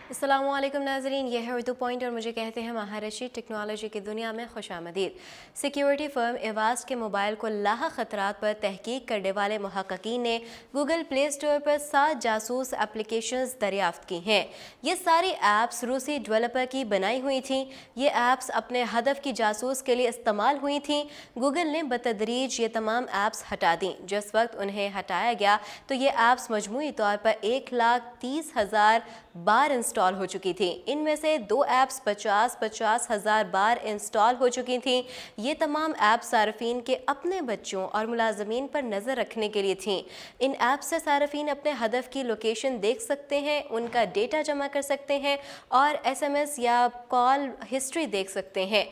अस्सलामु अलैकुम नाज़रीन, यह है उर्दू पॉइंट और मुझे कहते हैं महारशी। टेक्नोलॉजी की दुनिया में खुशामदीद। सिक्योरिटी फर्म एवास्ट के मोबाइल को लाख ख़तरात पर तहकीक करने वाले मुहक्किकीन ने गूगल प्ले स्टोर पर 7 जासूस एप्लीकेशंस दरियाफ्त की हैं। ये सारी ऐप्स रूसी डेवलपर की बनाई हुई थीं। ये ऐप्स अपने हदफ की जासूस के लिए इस्तेमाल हुई थीं। गूगल ने बतदरीज ये तमाम ऐप्स हटा दी। जिस वक्त उन्हें हटाया गया तो ये ऐप्स मजमूई तौर पर 1,30,000 बार इंस्टॉल हो चुकी थी। इनमें से 2 ऐप्स 50 हज़ार बार इंस्टॉल हो चुकी थीं। ये तमाम ऐप्स सार्फिन के अपने बच्चों और मुलाजमीन पर नज़र रखने के लिए थीं। इन ऐप्स से सार्फिन अपने हदफ की लोकेशन देख सकते हैं, उनका डेटा जमा कर सकते हैं और SMS या कॉल हिस्ट्री देख सकते हैं।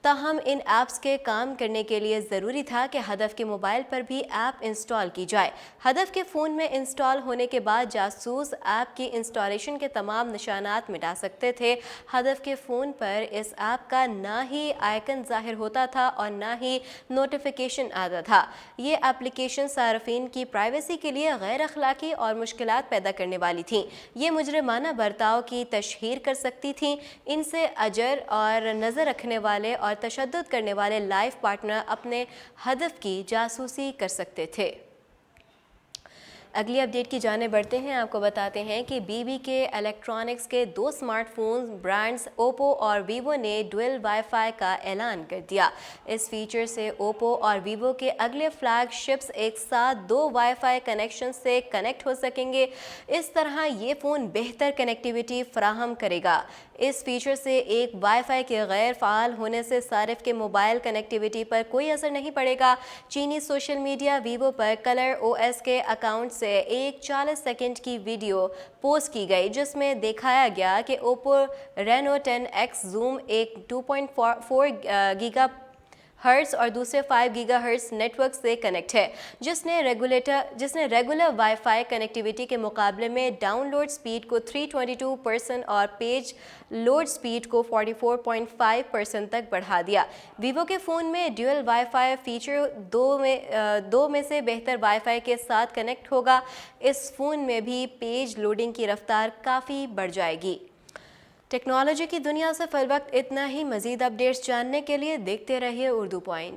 ताहम इन ऐप्स के काम करने के लिए ज़रूरी था कि हदफ के मोबाइल पर भी ऐप इंस्टॉल की जाए। हदफ के फ़ोन में इंस्टॉल होने के बाद जासूस ऐप की इंस्टॉलेशन के तमाम निशानात मिटा सकते थे। हदफ के फ़ोन पर इस ऐप का ना ही आइकन ज़ाहिर होता था और ना ही नोटिफिकेशन आता था। ये एप्लीकेशन सार्फिन की प्राइवेसी के लिए गैर अखलाकी और मुश्किलात पैदा करने वाली थीं। ये मुजरिमाना बर्ताव की तशहीर कर सकती थीं। इनसे अजर और नज़र रखने वाले और तशद्दुद करने वाले लाइफ पार्टनर अपने हदफ की जासूसी कर सकते थे। अगली अपडेट की जाने बढ़ते हैं। आपको बताते हैं कि BB के इलेक्ट्रॉनिक्स के 2 स्मार्टफोन ब्रांड्स ओप्पो और वीवो ने डुअल वाईफाई का ऐलान कर दिया। इस फीचर से ओप्पो और वीवो के अगले फ्लैगशिप्स एक साथ 2 वाईफाई कनेक्शन से कनेक्ट हो सकेंगे। इस तरह ये फ़ोन बेहतर कनेक्टिविटी फराहम करेगा। इस फीचर से एक वाईफाई के गैर फ़ाल होने से सारिफ के मोबाइल कनेक्टिविटी पर कोई असर नहीं पड़ेगा। चीनी सोशल मीडिया वीवो पर कलर OS के अकाउंट से एक 40 सेकंड की वीडियो पोस्ट की गई, जिसमें दिखाया गया कि ओप्पो रेनो 10X जूम एक 2.4 गीगा हर्ट्स और दूसरे 5 गीगाहर्ट्ज नेटवर्क से कनेक्ट है, जिसने रेगुलर वाईफाई कनेक्टिविटी के मुकाबले में डाउनलोड स्पीड को 322% और पेज लोड स्पीड को 44.5% तक बढ़ा दिया। वीवो के फ़ोन में ड्यूअल वाईफाई फीचर दो में से बेहतर वाईफाई के साथ कनेक्ट होगा। इस फ़ोन में भी पेज लोडिंग की रफ्तार काफ़ी बढ़ जाएगी। टेक्नोलॉजी की दुनिया से फल वक्त इतना ही। मज़ीद अपडेट्स जानने के लिए देखते रहिए उर्दू पॉइंट।